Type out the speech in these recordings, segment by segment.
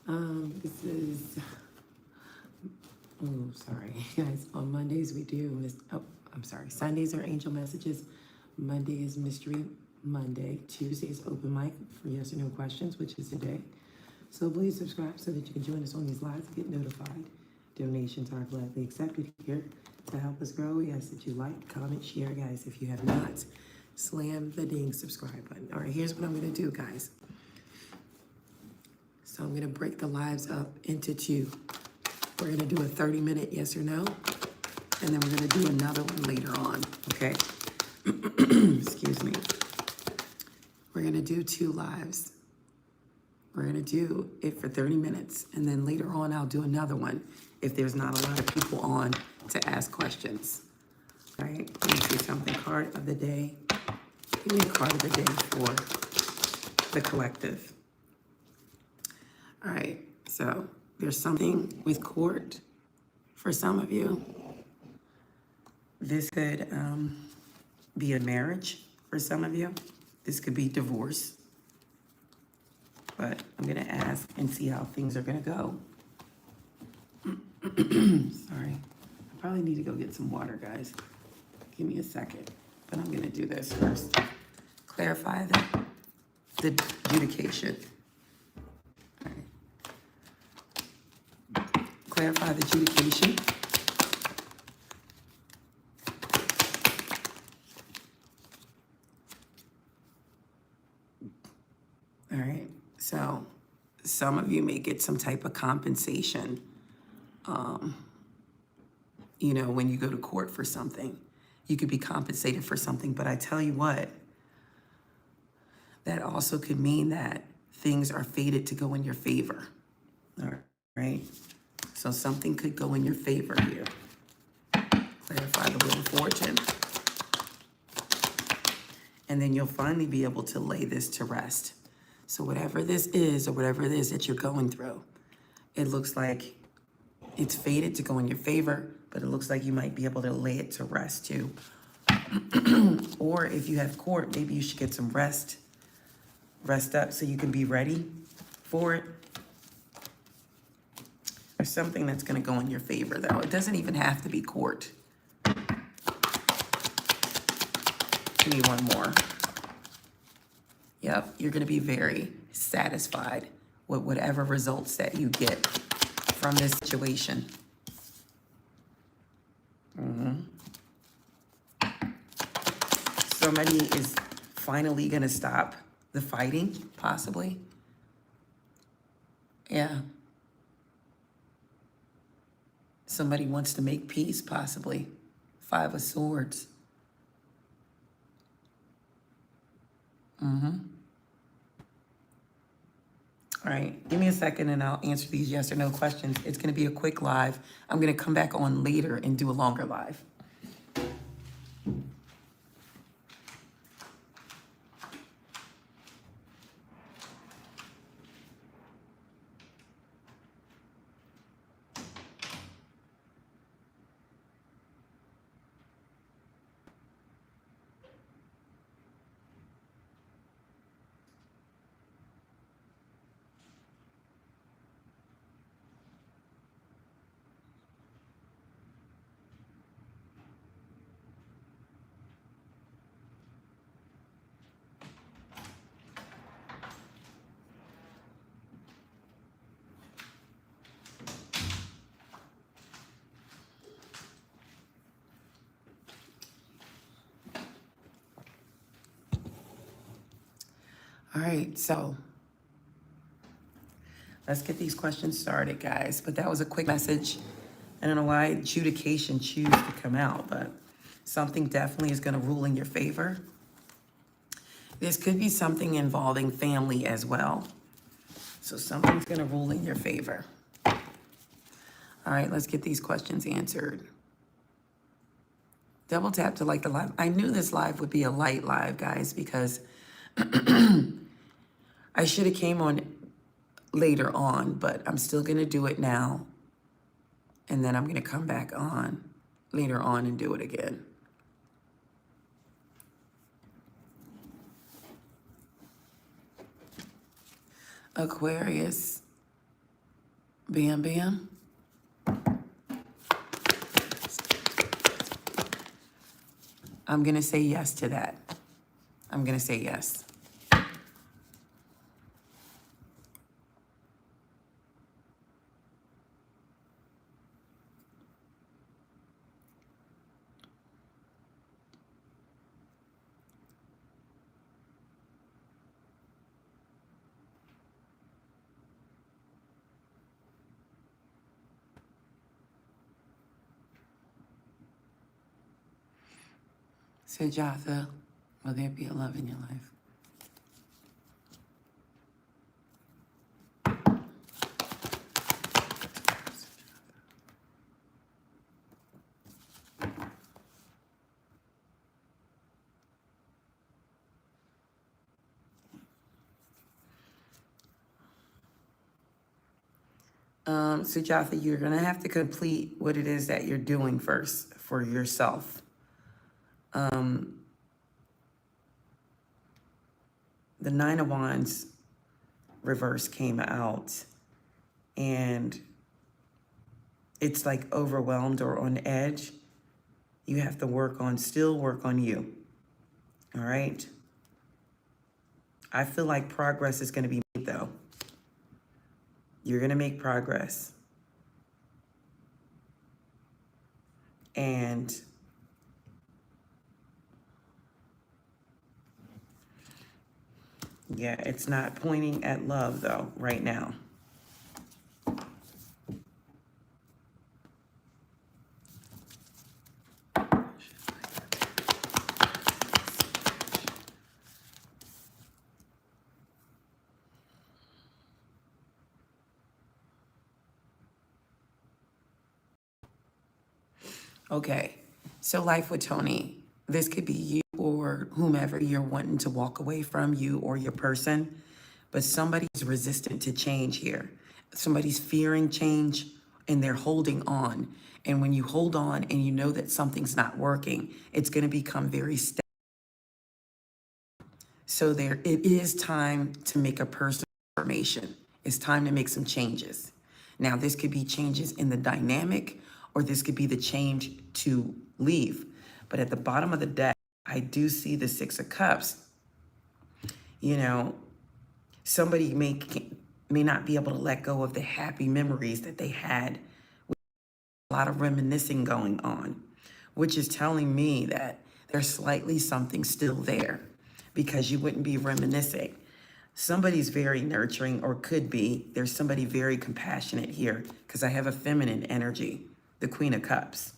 This is, oh, sorry, guys. On Mondays we do, Sundays are angel messages. Monday is mystery Monday. Tuesday is open mic for yes or no questions, which is today. So please subscribe so that you can join us on these lives and get notified. Donations are gladly accepted here to help us grow. We ask that you like, comment, share, guys. If you have not, slam the ding subscribe button. All right, here's what I'm going to do, guys. So I'm going to break the lives up into two. We're going to do a 30-minute yes or no, and then we're going to do another one later on, okay? Excuse me. We're going to do two lives. We're going to do it for 30 minutes, and then later on I'll do another one if there's not a lot of people on to ask questions. All right? Let me see something. Card of the day. Give me a card of the day for the collective. All right, so there's something with court for some of you. This could be a marriage for some of you. This could be divorce. But I'm going to ask and see how things are going to go. Sorry. I probably need to go get some water, guys. Give me a second. But I'm going to do this first. Clarify the adjudication. Clarify the adjudication. All right, so some of you may get some type of compensation, you know, when you go to court for something. You could be compensated for something, but I tell you what, that also could mean that things are fated to go in your favor, all right? So something could go in your favor here. Clarify the wheel of fortune. And then you'll finally be able to lay this to rest. So whatever this is, or whatever it is that you're going through, it looks like it's fated to go in your favor, but it looks like you might be able to lay it to rest too. Or if you have court, maybe you should get some rest up so you can be ready for it. There's something that's going to go in your favor, though. It doesn't even have to be court. Give me one more. Yep, you're going to be very satisfied with whatever results that you get from this situation. Somebody is finally going to stop the fighting, possibly. Yeah. Somebody wants to make peace, possibly. 5 of Swords. All right, give me a second and I'll answer these yes or no questions. It's going to be a quick live. I'm going to come back on later and do a longer live. All right, so let's get these questions started, guys. But that was a quick message. I don't know why adjudication choose to come out, but something definitely is going to rule in your favor. This could be something involving family as well. So something's going to rule in your favor. All right, let's get these questions answered. Double tap to like the live. I knew this live would be a light live, guys, because I should have came on later on, but I'm still going to do it now. And then I'm going to come back on later on and do it again. Aquarius. Bam, bam. I'm going to say yes to that. I'm going to say yes. Sujatha, will there be a love in your life? Sujatha, you're going to have to complete what it is that you're doing first for yourself. The Nine of Wands reverse came out, and it's like overwhelmed or on edge. You have to still work on you. All right? I feel like progress is going to be made, though. You're going to make progress. And yeah, it's not pointing at love, though, right now. Okay, so life with Tony, this could be you or whomever you're wanting to walk away from, you or your person, but somebody's resistant to change here. Somebody's fearing change and they're holding on. And when you hold on and you know that something's not working, it's going to become very stagnant. So it is time to make a personal transformation. It's time to make some changes. Now, this could be changes in the dynamic, or this could be the change to leave. But at the bottom of the deck, I do see the Six of Cups. You know, somebody may not be able to let go of the happy memories that they had. With a lot of reminiscing going on, which is telling me that there's slightly something still there, because you wouldn't be reminiscing. Somebody's very nurturing, or could be. There's somebody very compassionate here, because I have a feminine energy, the Queen of Cups.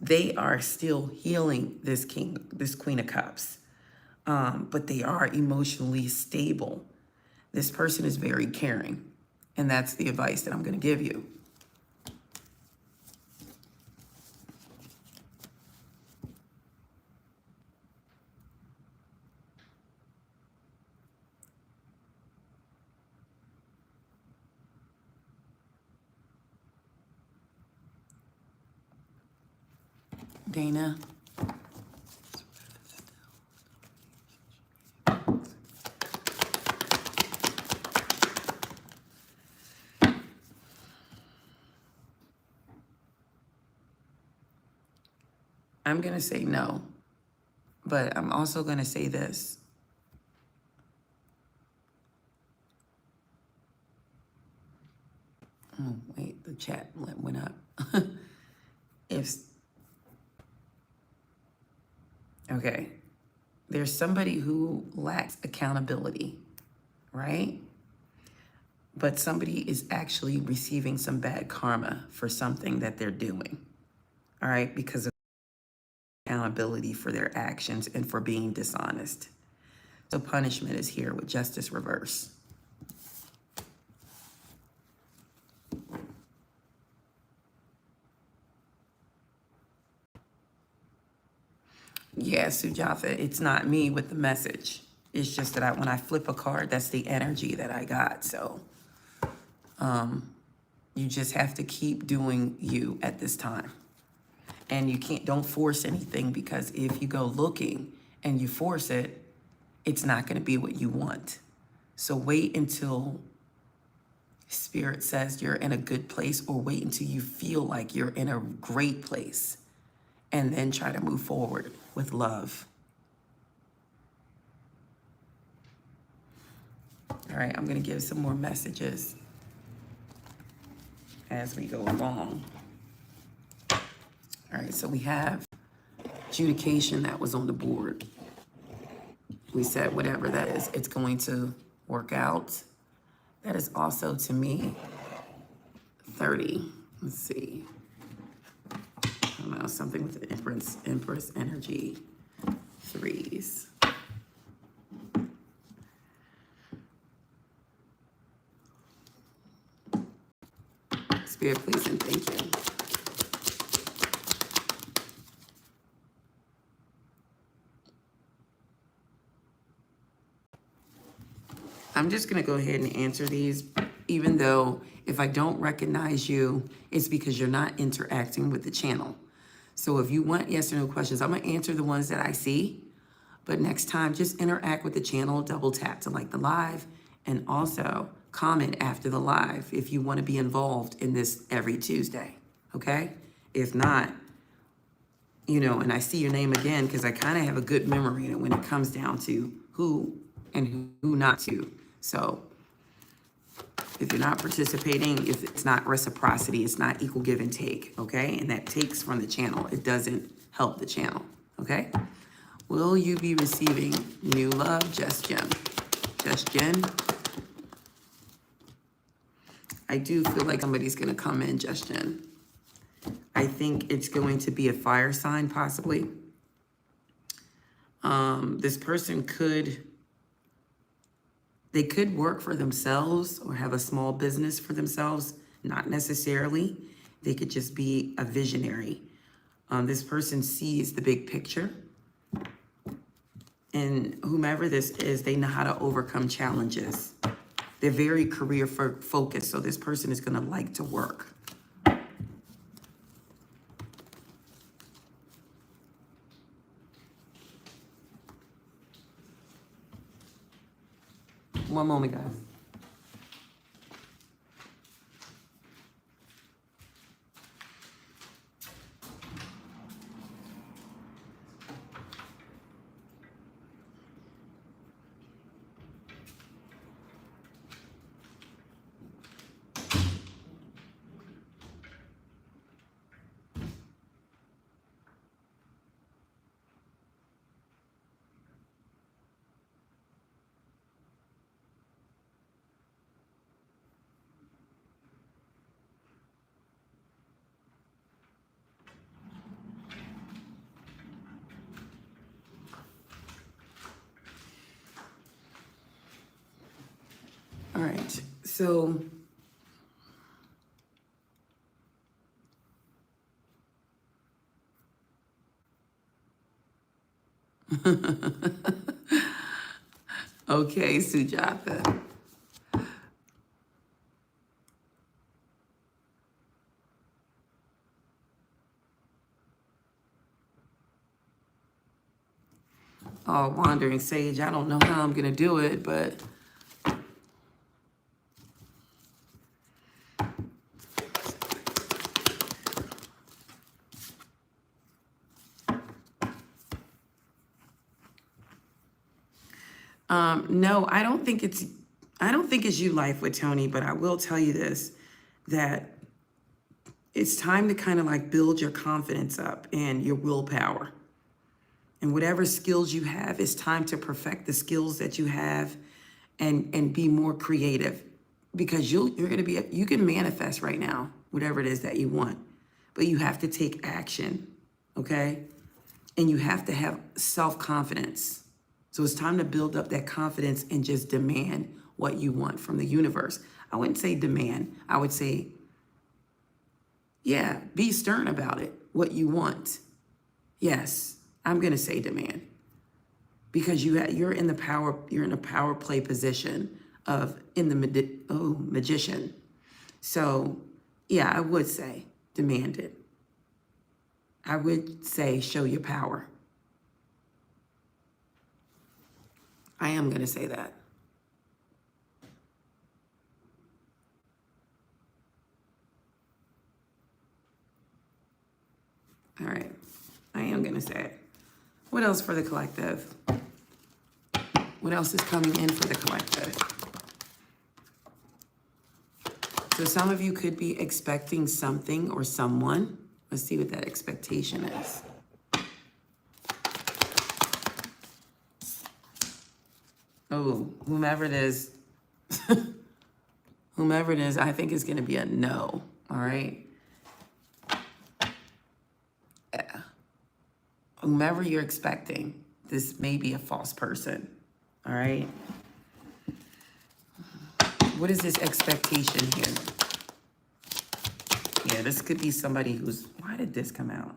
They are still healing this Queen of Cups, but they are emotionally stable. This person is very caring, and that's the advice that I'm going to give you. Dana. I'm going to say no, but I'm also going to say this. Oh, wait, the chat went up. Okay, there's somebody who lacks accountability, right? But somebody is actually receiving some bad karma for something that they're doing, all right, because of accountability for their actions and for being dishonest. So punishment is here with justice reverse. Yeah, Sujatha, it's not me with the message. It's just that when I flip a card, that's the energy that I got. So you just have to keep doing you at this time. And you don't force anything, because if you go looking and you force it, it's not going to be what you want. So wait until Spirit says you're in a good place, or wait until you feel like you're in a great place and then try to move forward with love. All right, I'm going to give some more messages as we go along. All right, so we have adjudication that was on the board. We said whatever that is, it's going to work out. That is also, to me, 30. Let's see. I don't know, something with the Empress energy. 3s. Spirit, please and thank you. I'm just going to go ahead and answer these, even though if I don't recognize you, it's because you're not interacting with the channel. So if you want yes or no questions, I'm going to answer the ones that I see. But next time, just interact with the channel, double tap to like the live, and also comment after the live if you want to be involved in this every Tuesday, okay? If not, you know, and I see your name again because I kind of have a good memory when it comes down to who and who not to. So if you're not participating, if it's not reciprocity, it's not equal give and take, okay? And that takes from the channel. It doesn't help the channel, okay? Will you be receiving new love, Just Jen? Just Jen? I do feel like somebody's going to come in, Just Jen. I think it's going to be a fire sign, possibly. This person they could work for themselves or have a small business for themselves. Not necessarily. They could just be a visionary. This person sees the big picture. And whomever this is, they know how to overcome challenges. They're very career focused, so this person is going to like to work. One moment, guys. All right, so okay, Sujata. Oh, Wandering Sage, I don't know how I'm gonna do it, but no, I don't think it's you, Life with Tony, but I will tell you this, that it's time to kind of like build your confidence up and your willpower. And whatever skills you have, it's time to perfect the skills that you have and be more creative, because you're going to be, you can manifest right now, whatever it is that you want, but you have to take action, okay? And you have to have self-confidence. So it's time to build up that confidence and just demand what you want from the universe. I wouldn't say demand. I would say, yeah, be stern about it, what you want. Yes, I'm going to say demand, because you're in a power play position of magician. So yeah, I would say demand it. I would say show your power. I am going to say that. All right. I am going to say it. What else for the collective? What else is coming in for the collective? So some of you could be expecting something or someone. Let's see what that expectation is. Oh, whomever it is, whomever it is, I think is going to be a no. All right. Yeah. Whomever you're expecting, this may be a false person. All right. What is this expectation here? Yeah, this could be somebody who's, why did this come out?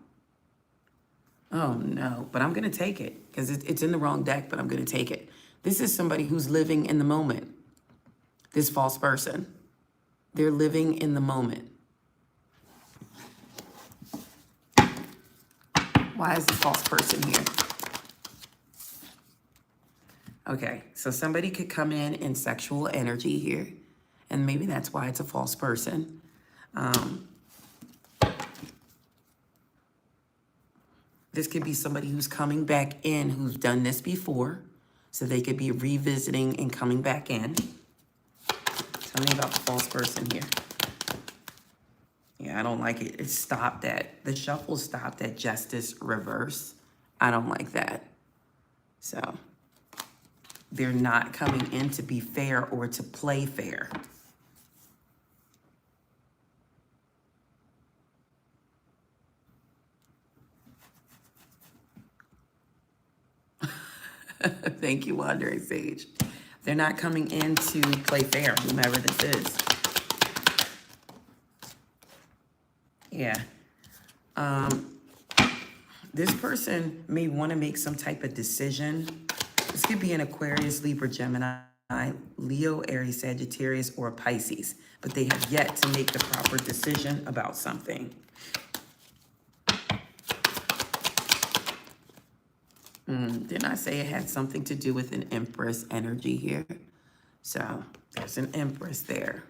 Oh no, but I'm going to take it because it's in the wrong deck, but I'm going to take it. This is somebody who's living in the moment. This false person. They're living in the moment. Why is the false person here? Okay, so somebody could come in sexual energy here, and maybe that's why it's a false person. This could be somebody who's coming back in, who's done this before, so they could be revisiting and coming back in. Tell me about the false person here. Yeah, I don't like it. It stopped at, the shuffle stopped at justice reverse. I don't like that. So they're not coming in to be fair or to play fair. Thank you, Wandering Sage. They're not coming in to play fair, whomever this is. Yeah. This person may want to make some type of decision. This could be an Aquarius, Libra, Gemini, Leo, Aries, Sagittarius, or a Pisces, but they have yet to make the proper decision about something. Didn't I say it had something to do with an Empress energy here? So there's an Empress there.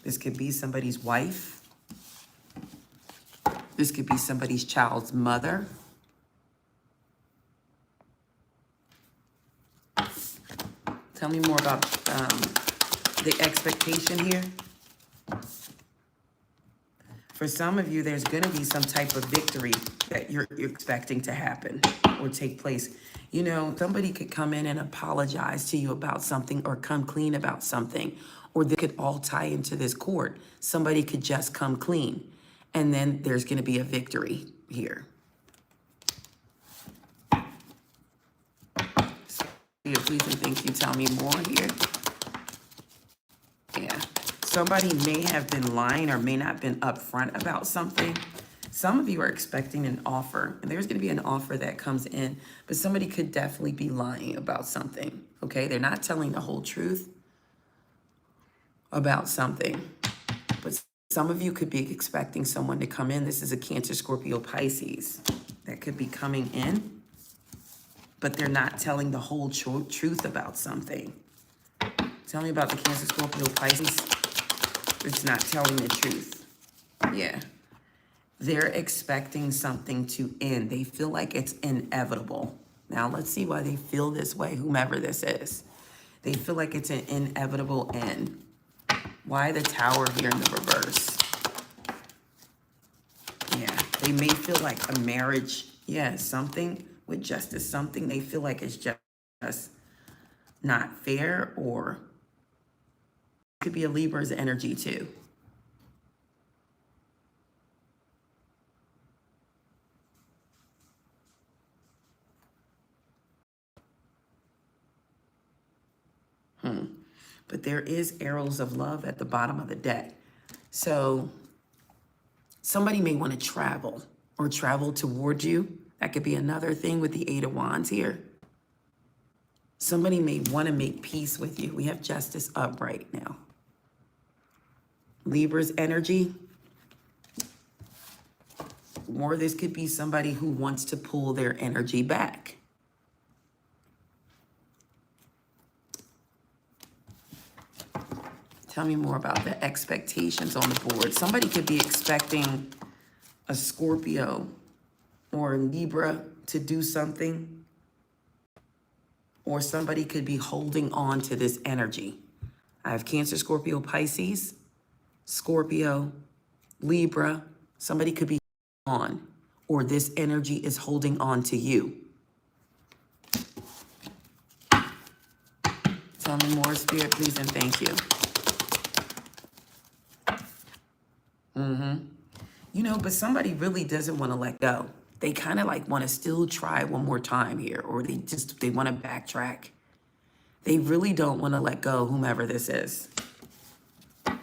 This could be somebody's wife. This could be somebody's child's mother. Tell me more about the expectation here. For some of you, there's going to be some type of victory that you're expecting to happen or take place. You know, somebody could come in and apologize to you about something or come clean about something, or they could all tie into this court. Somebody could just come clean, and then there's going to be a victory here. So, please and thank you. Tell me more here. Yeah. Somebody may have been lying or may not have been upfront about something. Some of you are expecting an offer, and there's going to be an offer that comes in, but somebody could definitely be lying about something, okay? They're not telling the whole truth about something, but some of you could be expecting someone to come in. This is a Cancer, Scorpio, Pisces that could be coming in, but they're not telling the whole truth about something. Tell me about the Cancer, Scorpio, Pisces. It's not telling the truth. Yeah. They're expecting something to end. They feel like it's inevitable. Now, let's see why they feel this way, whomever this is. They feel like it's an inevitable end. Why the Tower here in the reverse? Yeah, they may feel like a marriage, yeah, something with justice, something they feel like it's just not fair, or it could be a Libra's energy too. But there is arrows of love at the bottom of the deck. So somebody may want to travel or travel toward you. That could be another thing with the Eight of Wands here. Somebody may want to make peace with you. We have justice up right now. Libra's energy. Or this could be somebody who wants to pull their energy back. Tell me more about the expectations on the board. Somebody could be expecting a Scorpio or Libra to do something, or somebody could be holding on to this energy. I have Cancer, Scorpio, Pisces, Scorpio, Libra. Somebody could be on, or this energy is holding on to you. Tell me more, Spirit, please, and thank you. You know, but somebody really doesn't want to let go. They kind of like want to still try one more time here, or they want to backtrack. They really don't want to let go, whomever this is. Who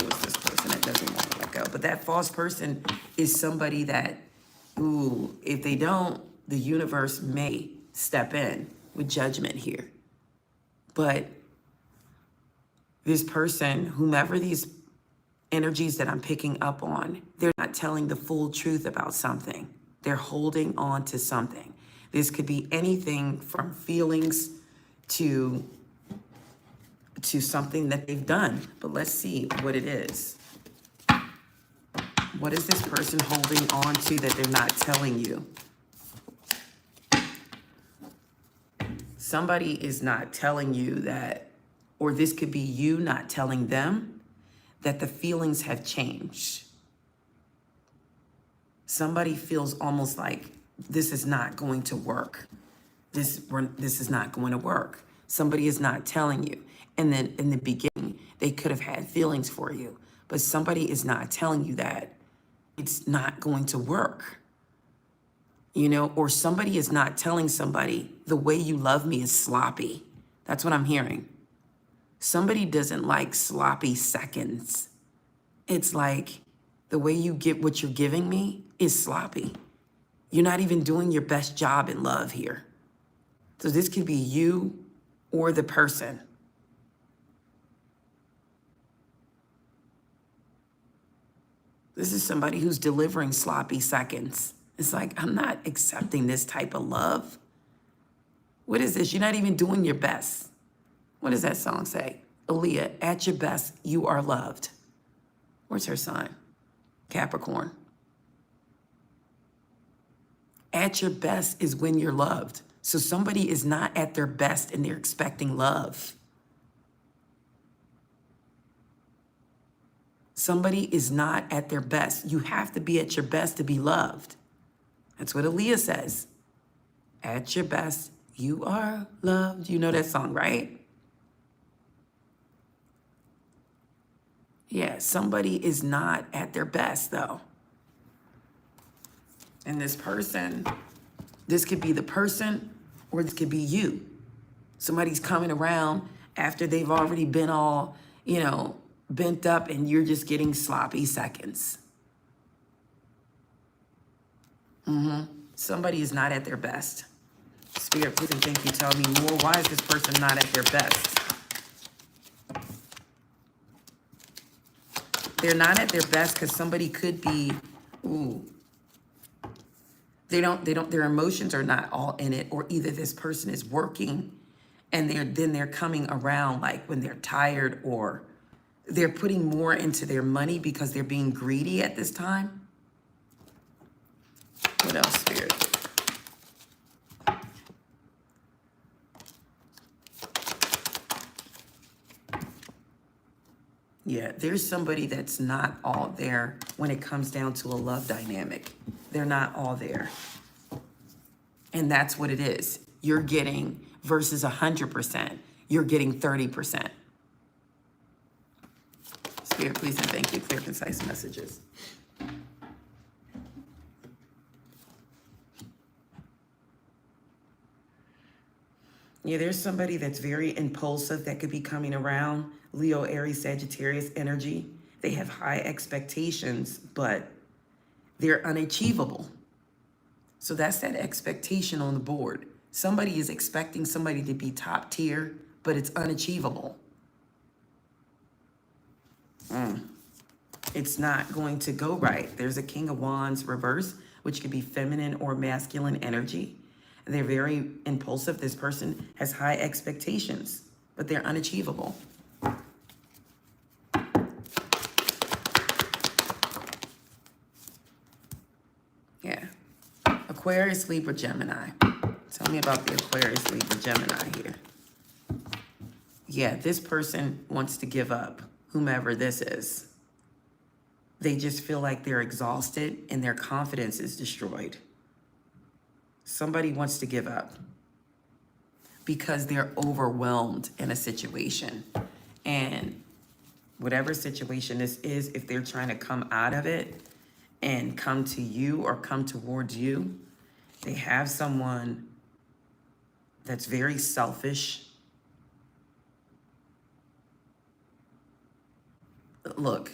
is this person that doesn't want to let go? But that false person is somebody that, ooh, if they don't, the universe may step in with judgment here. But this person, whomever these energies that I'm picking up on, they're not telling the full truth about something. They're holding on to something. This could be anything from feelings to something that they've done. But let's see what it is. What is this person holding on to that they're not telling you? Somebody is not telling you that, or this could be you not telling them that the feelings have changed. Somebody feels almost like this is not going to work. This is not going to work. Somebody is not telling you. And then in the beginning, they could have had feelings for you, but somebody is not telling you that it's not going to work. You know, or somebody is not telling somebody the way you love me is sloppy. That's what I'm hearing. Somebody doesn't like sloppy seconds. It's like the way you get what you're giving me is sloppy. You're not even doing your best job in love here. So this could be you or the person. This is somebody who's delivering sloppy seconds. It's like, I'm not accepting this type of love. What is this? You're not even doing your best. What does that song say? Aaliyah, at your best, you are loved. Where's her sign? Capricorn. At your best is when you're loved. So somebody is not at their best and they're expecting love. Somebody is not at their best. You have to be at your best to be loved. That's what Aaliyah says. At your best, you are loved. You know that song, right? Yeah, somebody is not at their best, though. And this person, this could be the person, or this could be you. Somebody's coming around after they've already been all, you know, bent up, and you're just getting sloppy seconds. Somebody is not at their best. Spirit, please and thank you. Tell me more. Why is this person not at their best? They're not at their best because somebody could be, their emotions are not all in it, or either this person is working and they're coming around like when they're tired, or they're putting more into their money because they're being greedy at this time. What else, Spirit? Yeah, there's somebody that's not all there when it comes down to a love dynamic. They're not all there. And that's what it is. You're getting versus 100%. You're getting 30%. Spirit, please and thank you. Clear, concise messages. Yeah, there's somebody that's very impulsive that could be coming around. Leo, Aries, Sagittarius energy. They have high expectations, but they're unachievable. So that's that expectation on the board. Somebody is expecting somebody to be top tier, but it's unachievable. It's not going to go right. There's a King of Wands reverse, which could be feminine or masculine energy. They're very impulsive. This person has high expectations, but they're unachievable. Yeah, Aquarius, Libra, Gemini. Tell me about the Aquarius, Libra, Gemini here. Yeah, this person wants to give up, whomever this is. They just feel like they're exhausted and their confidence is destroyed. Somebody wants to give up because they're overwhelmed in a situation. And whatever situation this is, if they're trying to come out of it and come to you or come towards you, they have someone that's very selfish. Look,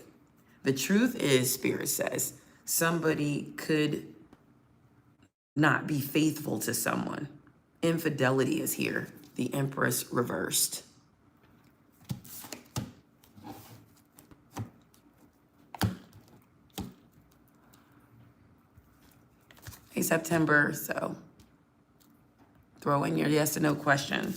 the truth is, Spirit says, somebody could not be faithful to someone. Infidelity is here. The Empress reversed. Hey, September, so throw in your yes or no question.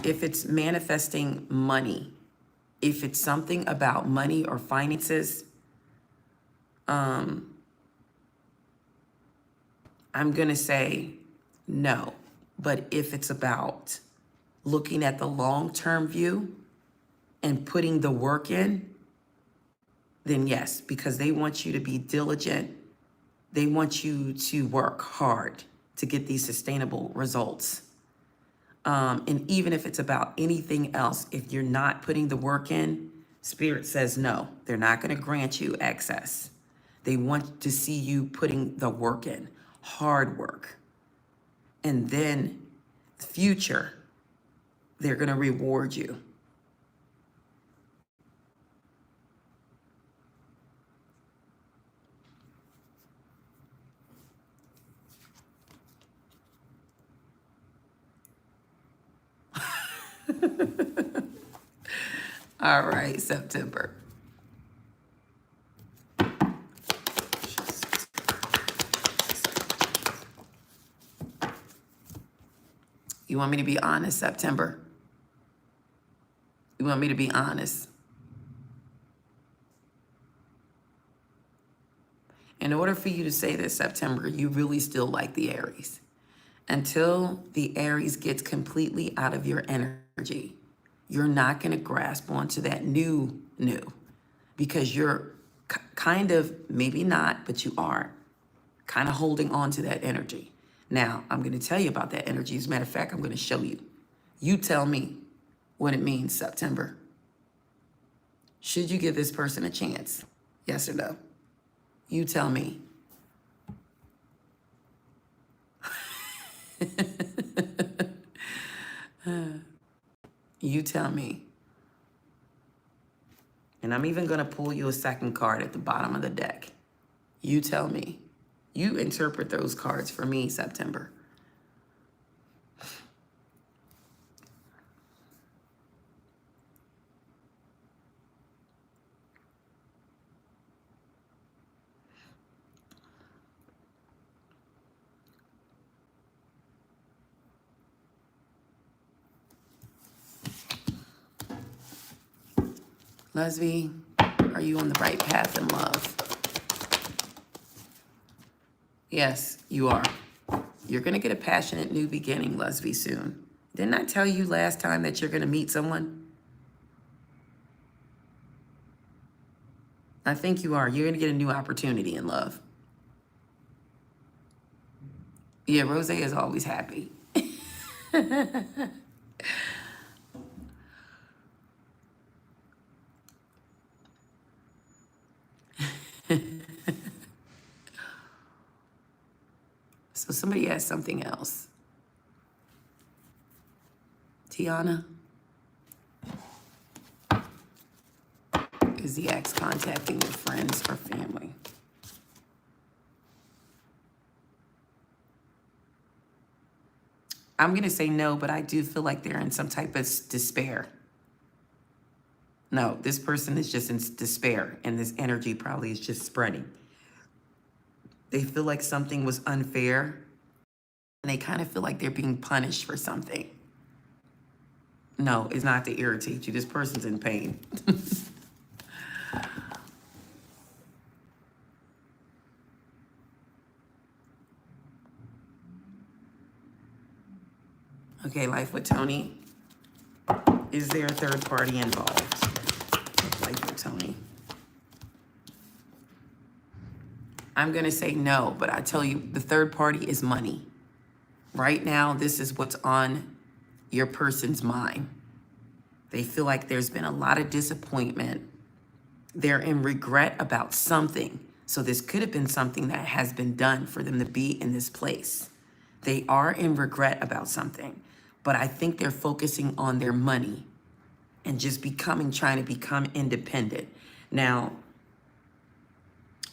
If it's manifesting money, if it's something about money or finances, I'm going to say no. But if it's about looking at the long-term view and putting the work in, then yes, because they want you to be diligent. They want you to work hard to get these sustainable results. And even if it's about anything else, if you're not putting the work in, Spirit says no, they're not going to grant you access. They want to see you putting the work in, hard work. And then future, they're going to reward you. All right, September. You want me to be honest, September? You want me to be honest? In order for you to say this, September, you really still like the Aries. Until the Aries gets completely out of your energy, you're not going to grasp onto that new, because you're kind of, maybe not, but you are kind of holding on to that energy. Now, I'm going to tell you about that energy. As a matter of fact, I'm going to show you. You tell me what it means, September. Should you give this person a chance? Yes or no? You tell me. You tell me. And I'm even going to pull you a second card at the bottom of the deck. You tell me. You interpret those cards for me, September. Leslie, are you on the right path in love? Yes, you are. You're going to get a passionate new beginning, Leslie, soon. Didn't I tell you last time that you're going to meet someone? I think you are. You're going to get a new opportunity in love. Yeah, Rose is always happy. So somebody asked something else. Tiana? Is the ex contacting your friends or family? I'm going to say no, but I do feel like they're in some type of despair. No, this person is just in despair, and this energy probably is just spreading. They feel like something was unfair, and they kind of feel like they're being punished for something. No, it's not to irritate you. This person's in pain. Okay, Life with Tony. Is there a third party involved? Life with Tony. I'm going to say no, but I tell you, the third party is money. Right now, this is what's on your person's mind. They feel like there's been a lot of disappointment. They're in regret about something. So this could have been something that has been done for them to be in this place. They are in regret about something, but I think they're focusing on their money and just trying to become independent. Now,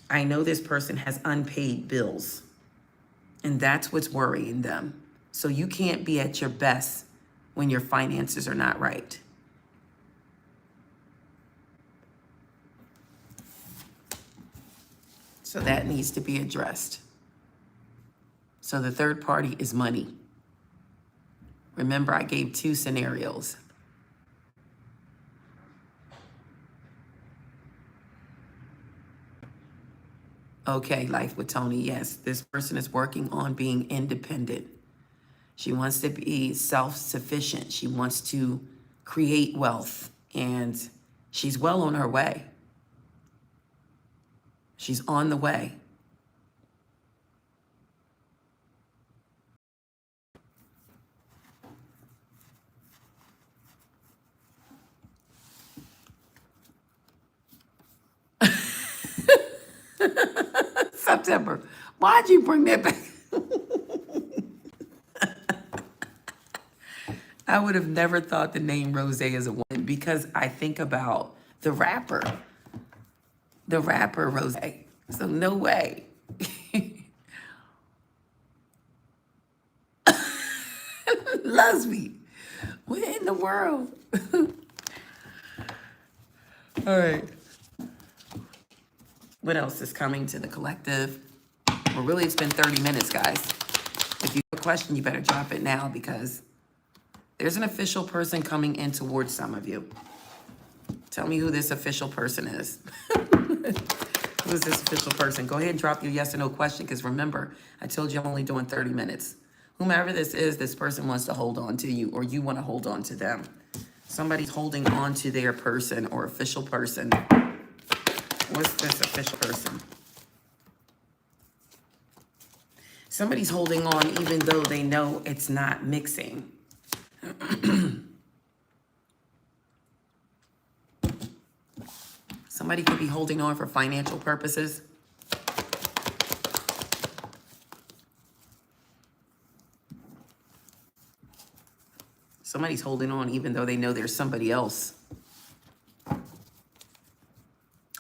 I know this person has unpaid bills, and that's what's worrying them. So you can't be at your best when your finances are not right. So that needs to be addressed. So the third party is money. Remember, I gave 2 scenarios. Okay, Life with Tony, yes, this person is working on being independent. She wants to be self-sufficient. She wants to create wealth, and she's well on her way. She's on the way. September. Why'd you bring that back? I would have never thought the name Rose is a woman because I think about the rapper. The rapper Rose. So no way. Loves me. What in the world? All right. What else is coming to the collective? Well, really, it's been 30 minutes, guys. If you have a question, you better drop it now because there's an official person coming in towards some of you. Tell me who this official person is. Who's this official person? Go ahead and drop your yes or no question because remember, I told you I'm only doing 30 minutes. Whomever this is, this person wants to hold on to you or you want to hold on to them. Somebody's holding on to their person or official person. What's this official person? Somebody's holding on even though they know it's not mixing. Somebody could be holding on for financial purposes. Somebody's holding on even though they know there's somebody else.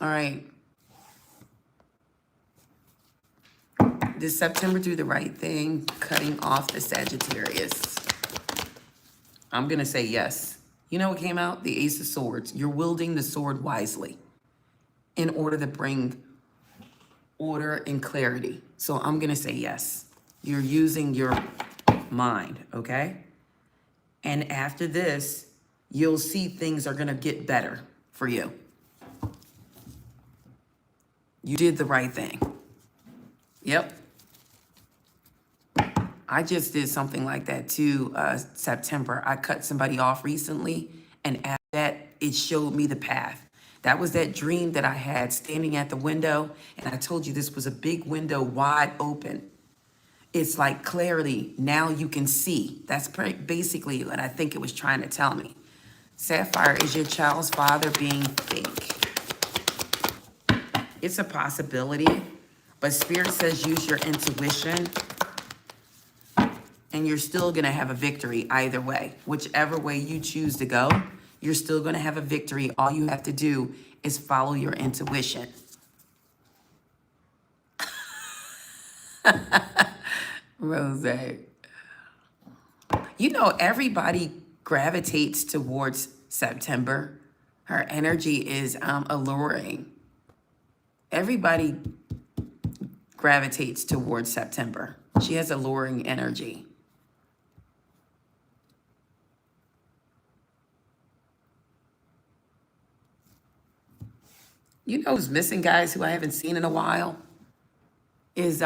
All right. This September, do the right thing, cutting off the Sagittarius. I'm going to say yes. You know what came out? The Ace of Swords. You're wielding the sword wisely in order to bring order and clarity. So I'm going to say yes. You're using your mind, okay? And after this, you'll see things are going to get better for you. You did the right thing. Yep. I just did something like that too, September. I cut somebody off recently, and after that, it showed me the path. That was that dream that I had standing at the window, and I told you this was a big window wide open. It's like clarity. Now you can see. That's basically what I think it was trying to tell me. Sapphire, is your child's father being fake? It's a possibility, but Spirit says use your intuition, and you're still going to have a victory either way. Whichever way you choose to go, you're still going to have a victory. All you have to do is follow your intuition. Rose. You know, everybody gravitates towards September. Her energy is alluring. Everybody gravitates towards September. She has alluring energy. You know who's missing, guys, who I haven't seen in a while? Is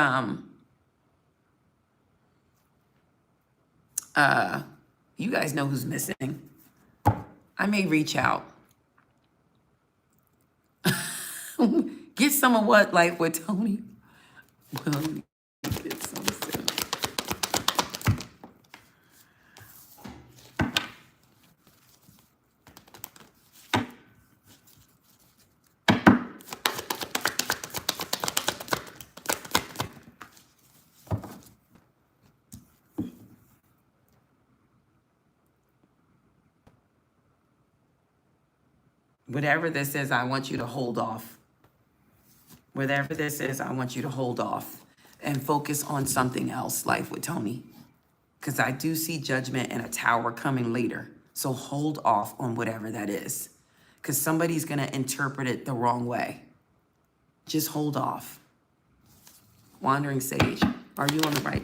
you guys know who's missing. I may reach out. Get some of what, Life with Tony? Well, get some soon. Whatever this is, I want you to hold off. Whatever this is, I want you to hold off and focus on something else, Life with Tony. Because I do see Judgment and a Tower coming later. So hold off on whatever that is. Because somebody's going to interpret it the wrong way. Just hold off. Wandering Sage, are you on the right?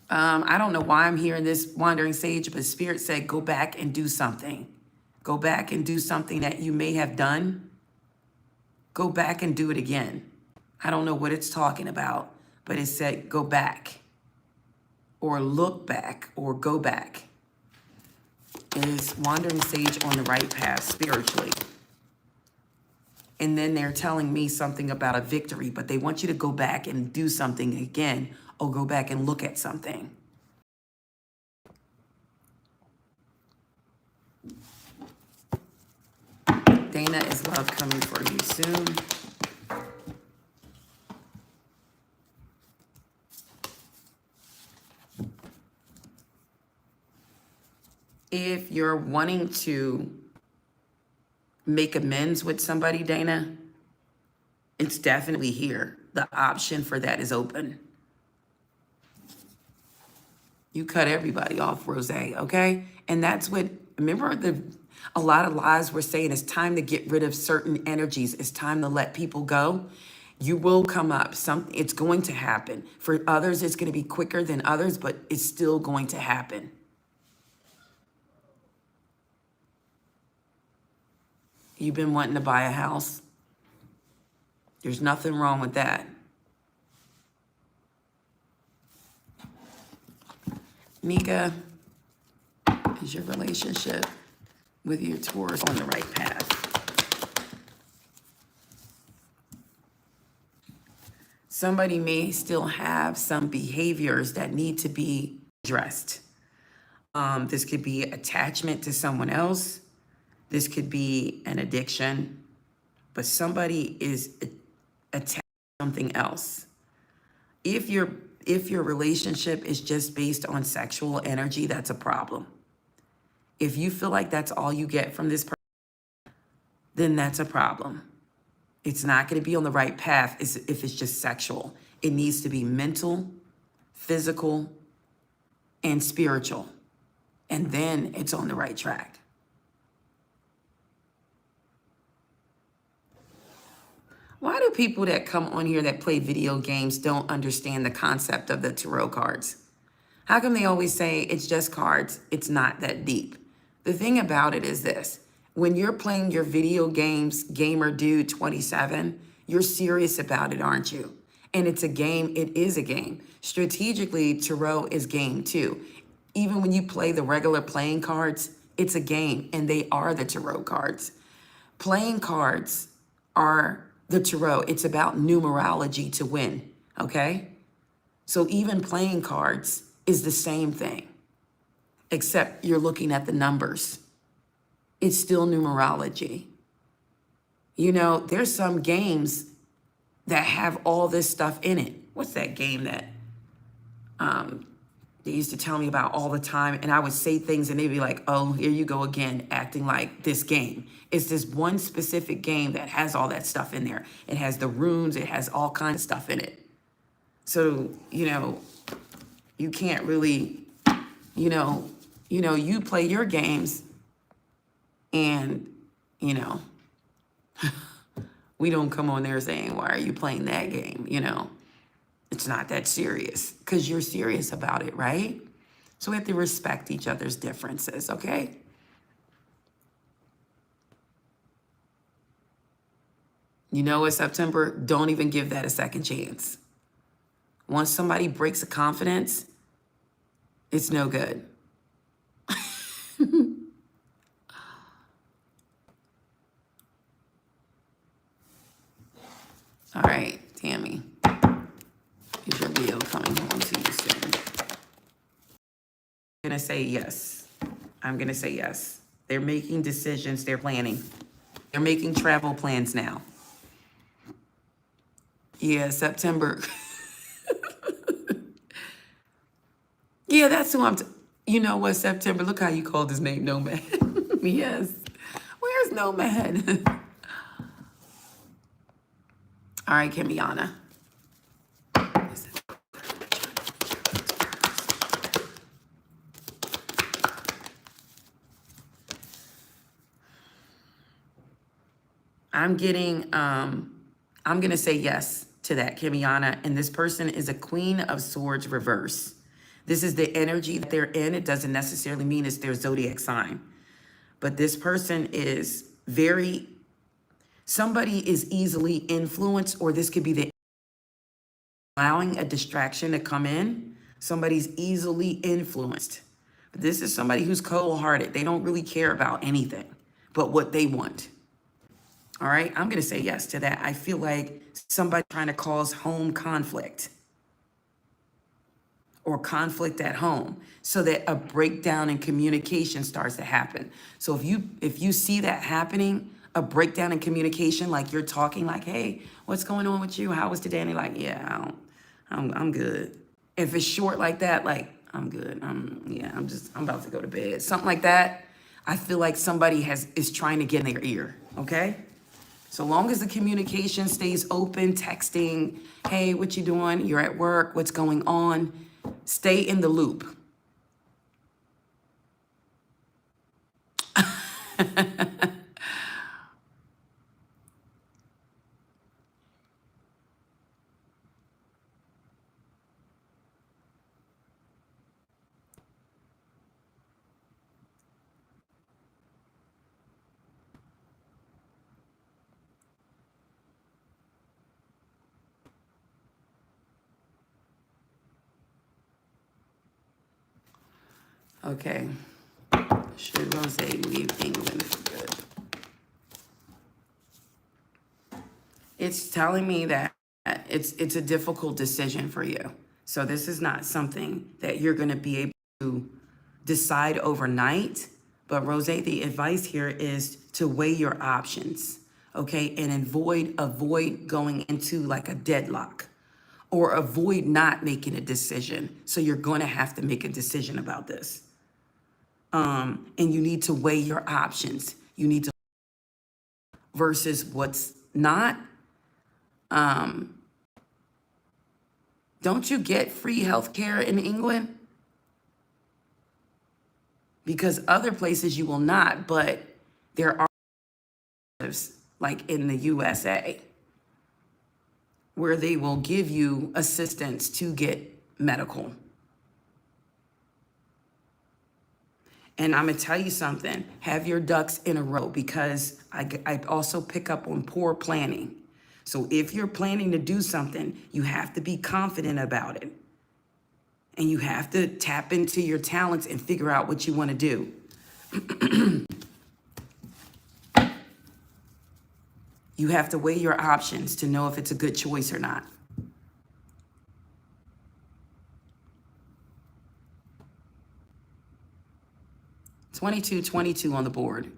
I don't know why I'm hearing this, Wandering Sage, but Spirit said go back and do something. Go back and do something that you may have done. Go back and do it again. I don't know what it's talking about, but it said go back or look back or go back. Is Wandering Sage on the right path spiritually? And then they're telling me something about a victory, but they want you to go back and do something again or go back and look at something. Dana, is love coming for you soon? If you're wanting to make amends with somebody, Dana, it's definitely here. The option for that is open. You cut everybody off, Rose, okay? And that's what, remember a lot of lies were saying it's time to get rid of certain energies. It's time to let people go. You will come up. It's going to happen. For others, it's going to be quicker than others, but it's still going to happen. You've been wanting to buy a house. There's nothing wrong with that. Mika, is your relationship with your Taurus on the right path? Somebody may still have some behaviors that need to be addressed. This could be attachment to someone else. This could be an addiction, but somebody is attached to something else. If your relationship is just based on sexual energy, that's a problem. If you feel like that's all you get from this person, then that's a problem. It's not going to be on the right path if it's just sexual. It needs to be mental, physical, and spiritual. And then it's on the right track. Why do people that come on here that play video games don't understand the concept of the tarot cards? How come they always say it's just cards? It's not that deep. The thing about it is this. When you're playing your video games, Gamer Dude 27, you're serious about it, aren't you? And it's a game. It is a game. Strategically, tarot is game too. Even when you play the regular playing cards, it's a game, and they are the tarot cards. Playing cards are the tarot. It's about numerology to win, okay? So even playing cards is the same thing, except you're looking at the numbers. It's still numerology. You know, there's some games that have all this stuff in it. What's that game that they used to tell me about all the time, and I would say things and they'd be like, oh, here you go again, acting like this game. It's this one specific game that has all that stuff in there. It has the runes, it has all kinds of stuff in it. So, you know, you can't really, you know, You know, you play your games and, you know, we don't come on there saying, why are you playing that game? You know, it's not that serious because you're serious about it, right? So we have to respect each other's differences, okay? You know what, September? Don't even give that a second chance. Once somebody breaks a confidence, it's no good. All right, Tammy. Is your Leo coming home to you soon? I'm going to say yes. I'm going to say yes. They're making decisions. They're planning. They're making travel plans now. Yeah, September. Yeah, that's who you know what, September? Look how you called his name, Nomad. Yes. Where's Nomad? All right, Kimiana. I'm going to say yes to that, Kimiana. And this person is a Queen of Swords reverse. This is the energy that they're in. It doesn't necessarily mean it's their zodiac sign. But this person is somebody is easily influenced, or this could be the allowing a distraction to come in. Somebody's easily influenced. This is somebody who's cold-hearted. They don't really care about anything but what they want. All right, I'm going to say yes to that. I feel like somebody trying to cause home conflict or conflict at home so that a breakdown in communication starts to happen. So if you see that happening, a breakdown in communication, like you're talking like, hey, what's going on with you? How was today? And they're like, yeah, I'm good. If it's short like that, like, I'm good. I'm about to go to bed. Something like that. I feel like somebody is trying to get in their ear, okay? So long as the communication stays open, texting, hey, what you doing? You're at work, what's going on? Stay in the loop. Okay. Should Rose leave England for good? It's telling me that it's a difficult decision for you. So this is not something that you're going to be able to decide overnight. But Rose, the advice here is to weigh your options, okay? And avoid going into like a deadlock or avoid not making a decision. So you're going to have to make a decision about this. And you need to weigh your options. You need to versus what's not. Don't you get free healthcare in England? Because other places you will not, but there are like in the USA where they will give you assistance to get medical. And I'm gonna tell you something, have your ducks in a row, because I also pick up on poor planning. So if you're planning to do something, you have to be confident about it. And you have to tap into your talents and figure out what you want to do. You have to weigh your options to know if it's a good choice or not. $22.22 on the board.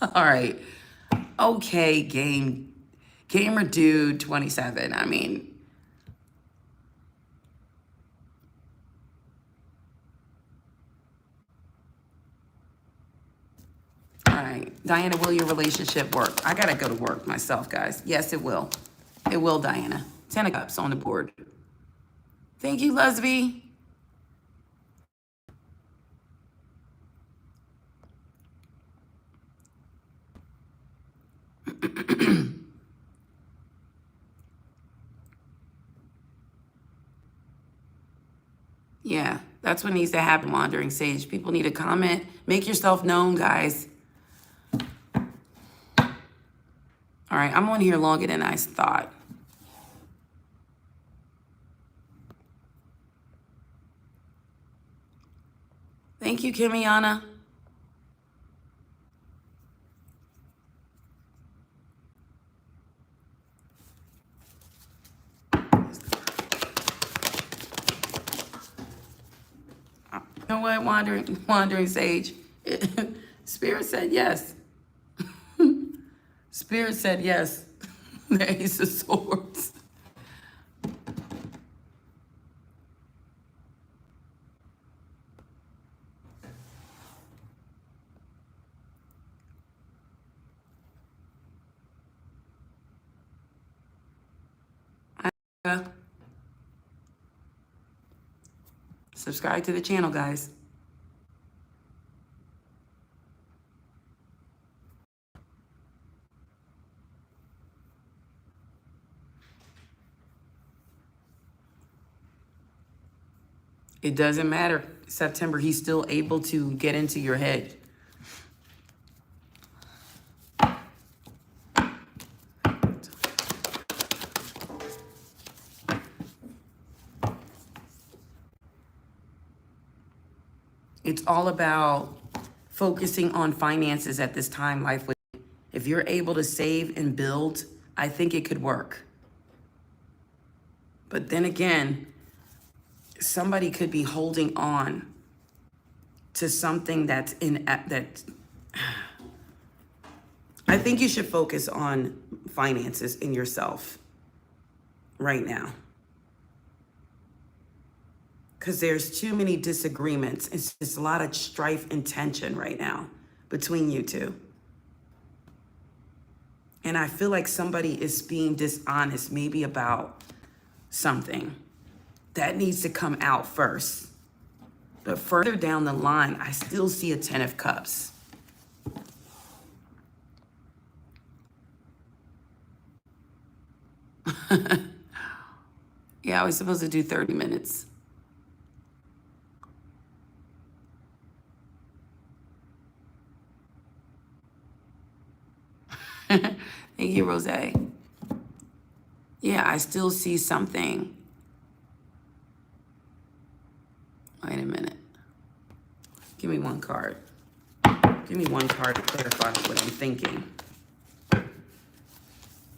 All right. Okay, gamer dude 27. I mean, right. Diana, will your relationship work? I got to go to work myself, guys. Yes, it will. It will, Diana. 10 of Cups on the board. Thank you, Lesby. Yeah, that's what needs to happen, Wandering Sage. People need to comment. Make yourself known, guys. All right, I'm on here longer than I thought. Thank you, Kimiana. You know what, Wandering Sage? Spirit said yes. Spirit said yes. The Ace of Swords. Subscribe to the channel, guys. It doesn't matter. September, he's still able to get into your head. It's all about focusing on finances at this time, life. If you're able to save and build, I think it could work. But then again, somebody could be holding on to something that's in that. I think you should focus on finances in yourself right now. Because there's too many disagreements. It's a lot of strife and tension right now between you two. And I feel like somebody is being dishonest, maybe about something. That needs to come out first. But further down the line, I still see a 10 of Cups. Yeah, I was supposed to do 30 minutes. Thank you, Rose. Yeah, I still see something. Wait a minute. Give me one card. Give me one card to clarify what I'm thinking.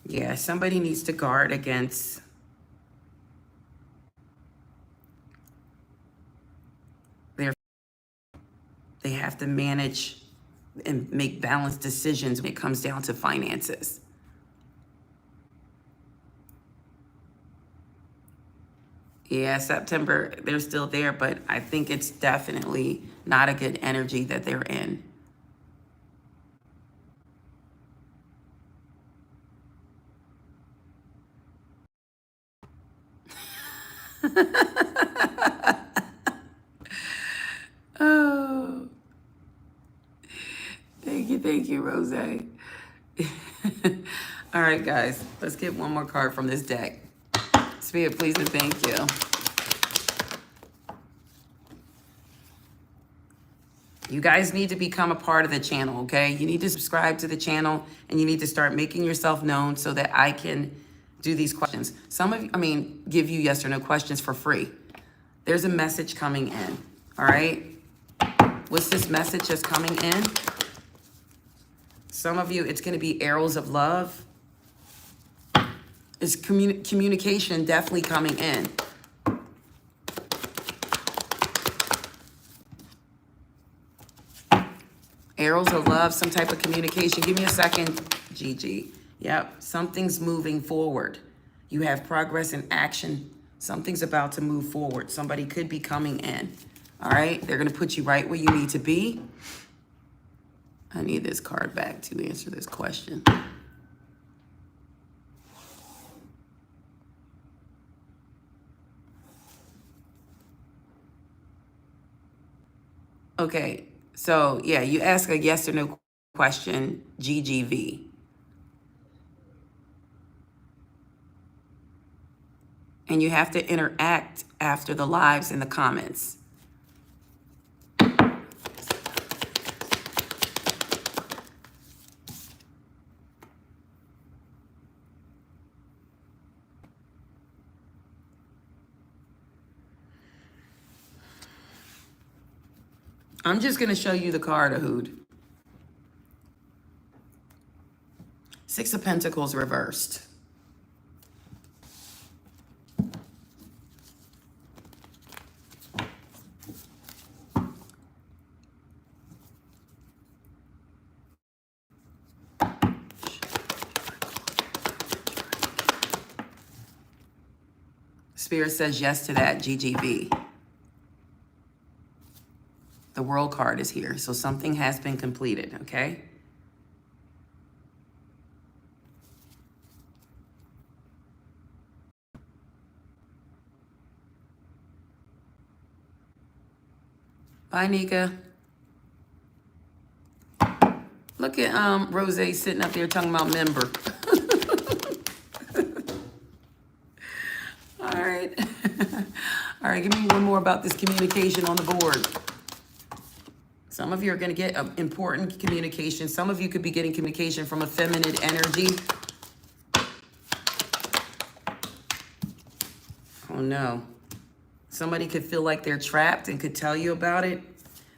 Yeah, somebody needs to guard against they have to manage and make balanced decisions when it comes down to finances. Yeah, September, they're still there, but I think it's definitely not a good energy that they're in. Oh, thank you, Rose. All right, guys, let's get one more card from this deck. Spirit, please and thank you. You guys need to become a part of the channel, okay? You need to subscribe to the channel and you need to start making yourself known so that I can do these questions. Some of you, give you yes or no questions for free. There's a message coming in, all right? What's this message that's coming in? Some of you, it's going to be arrows of love. It's communication definitely coming in. Arrows of love, some type of communication. Give me a second, Gigi. Yep, something's moving forward. You have progress and action. Something's about to move forward. Somebody could be coming in. All right, they're going to put you right where you need to be. I need this card back to answer this question. Okay, so yeah, you ask a yes or no question, GGV. And you have to interact after the lives in the comments. I'm just going to show you the card, Ahood. Six of Pentacles reversed. Spirit says yes to that, GGB. The World card is here, so something has been completed, okay? Bye, Nika. Look at Rose sitting up there talking about member. All right. All right, give me one more about this communication on the board. Some of you are going to get important communication. Some of you could be getting communication from a feminine energy. Oh, no. Somebody could feel like they're trapped and could tell you about it.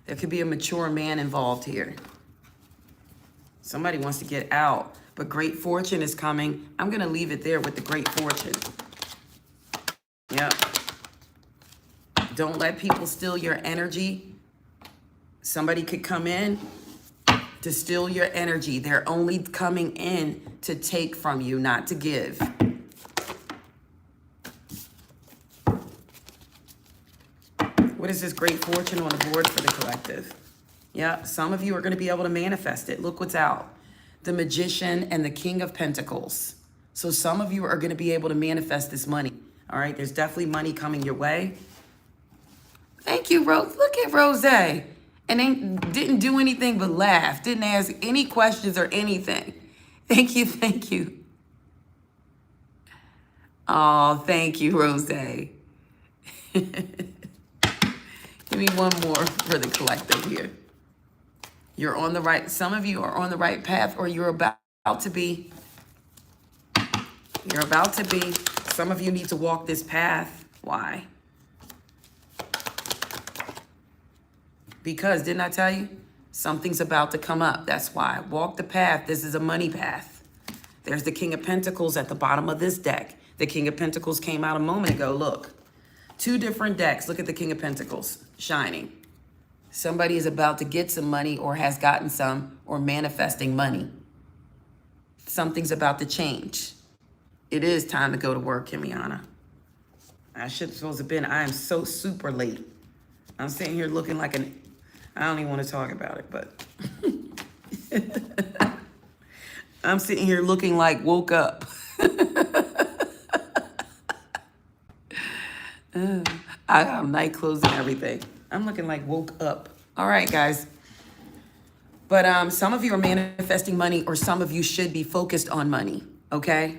There could be a mature man involved here. Somebody wants to get out, but great fortune is coming. I'm going to leave it there with the great fortune. Yep. Don't let people steal your energy. Somebody could come in to steal your energy. They're only coming in to take from you, not to give. What is this great fortune on the board for the collective? Yeah, some of you are going to be able to manifest it. Look what's out. The Magician and the King of Pentacles. So some of you are going to be able to manifest this money. All right, there's definitely money coming your way. Thank you, Rose. Look at Rose. And they didn't do anything but laugh. Didn't ask any questions or anything. Thank you, thank you. Oh, thank you, Rose. Give me one more for the collective here. You're on the right, some of you are on the right path, or you're about to be. You're about to be. Some of you need to walk this path. Why? Because, didn't I tell you? Something's about to come up. That's why. Walk the path. This is a money path. There's the King of Pentacles at the bottom of this deck. The King of Pentacles came out a moment ago. Look. Two different decks. Look at the King of Pentacles shining. Somebody is about to get some money or has gotten some or manifesting money. Something's about to change. It is time to go to work, Kimiana. I should have supposed to have been. I am so super late. I'm sitting here looking like an... I don't even want to talk about it, but... I'm sitting here looking like woke up. I have night clothes and everything. I'm looking like woke up. All right, guys. But some of you are manifesting money, or some of you should be focused on money, okay?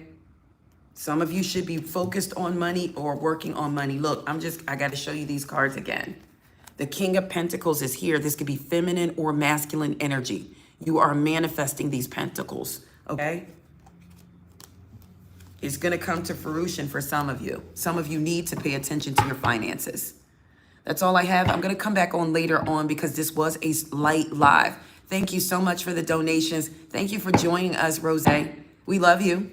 Some of you should be focused on money or working on money. Look, I got to show you these cards again. The King of Pentacles is here. This could be feminine or masculine energy. You are manifesting these pentacles, okay? It's going to come to fruition for some of you. Some of you need to pay attention to your finances. That's all I have. I'm going to come back on later on because this was a light live. Thank you so much for the donations. Thank you for joining us, Rose. We love you.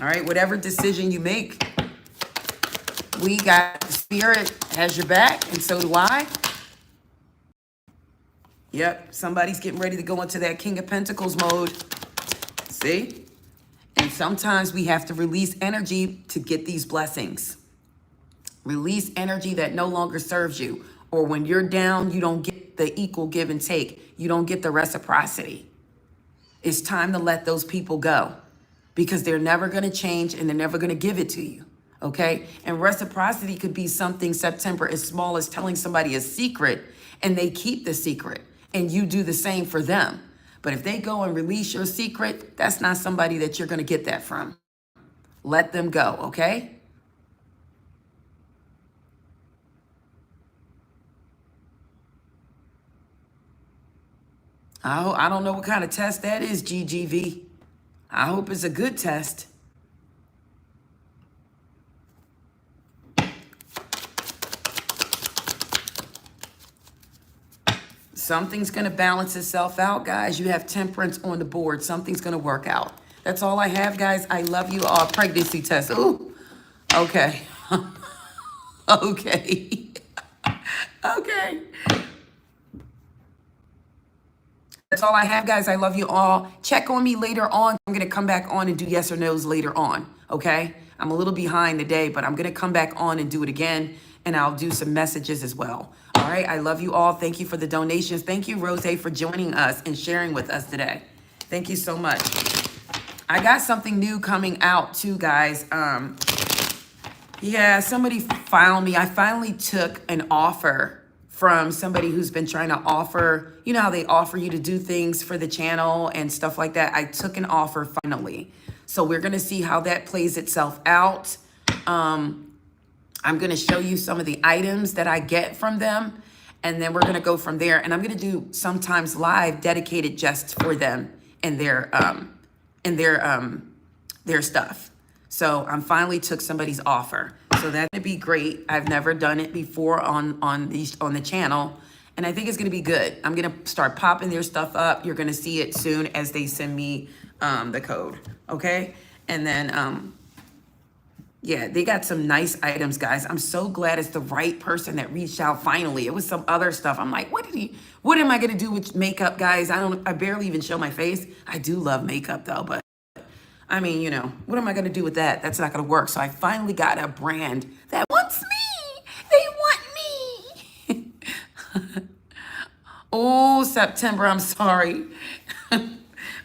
All right, whatever decision you make, we got the Spirit has your back, and so do I. Yep, somebody's getting ready to go into that King of Pentacles mode. See? And sometimes we have to release energy to get these blessings. Release energy that no longer serves you. Or when you're down, you don't get get the equal give and take. You don't get the reciprocity. It's time to let those people go because they're never going to change and they're never going to give it to you. Okay. And reciprocity could be something, September, as small as telling somebody a secret and they keep the secret and you do the same for them. But if they go and release your secret, that's not somebody that you're going to get that from. Let them go. Okay. I don't know what kind of test that is, GGV. I hope it's a good test. Something's going to balance itself out, guys. You have temperance on the board. Something's going to work out. That's all I have, guys. I love you all. Pregnancy test. Ooh. Okay. Okay. Okay. That's all I have, guys. I love you all. Check on me later on. I'm going to come back on and do yes or no's later on. Okay. I'm a little behind today, but I'm going to come back on and do it again. And I'll do some messages as well. All right. I love you all. Thank you for the donations. Thank you, Rose, for joining us and sharing with us today. Thank you so much. I got something new coming out too, guys. Yeah, somebody found me. I finally took an offer from somebody who's been trying to offer, you know how they offer you to do things for the channel and stuff like that. I took an offer finally. So we're going to see how that plays itself out. I'm going to show you some of the items that I get from them. And then we're going to go from there. And I'm going to do sometimes live dedicated just for them and their stuff. So I finally took somebody's offer. So that's going to be great. I've never done it before on the channel. And I think it's going to be good. I'm going to start popping their stuff up. You're going to see it soon as they send me the code. Okay. And then, yeah, they got some nice items, guys. I'm so glad it's the right person that reached out finally. It was some other stuff. I'm like, what am I going to do with makeup, guys? I barely even show my face. I do love makeup though, but I mean, you know, what am I going to do with that? That's not going to work. So I finally got a brand that wants me. They want me. Oh, September. I'm sorry.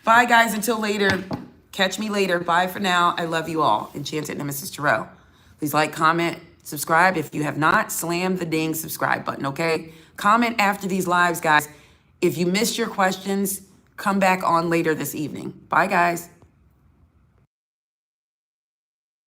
Bye, guys. Until later. Catch me later. Bye for now. I love you all. Enchanted Nemesis Tarot. Please like, comment, subscribe. If you have not, slam the ding subscribe button, okay? Comment after these lives, guys. If you missed your questions, come back on later this evening. Bye, guys.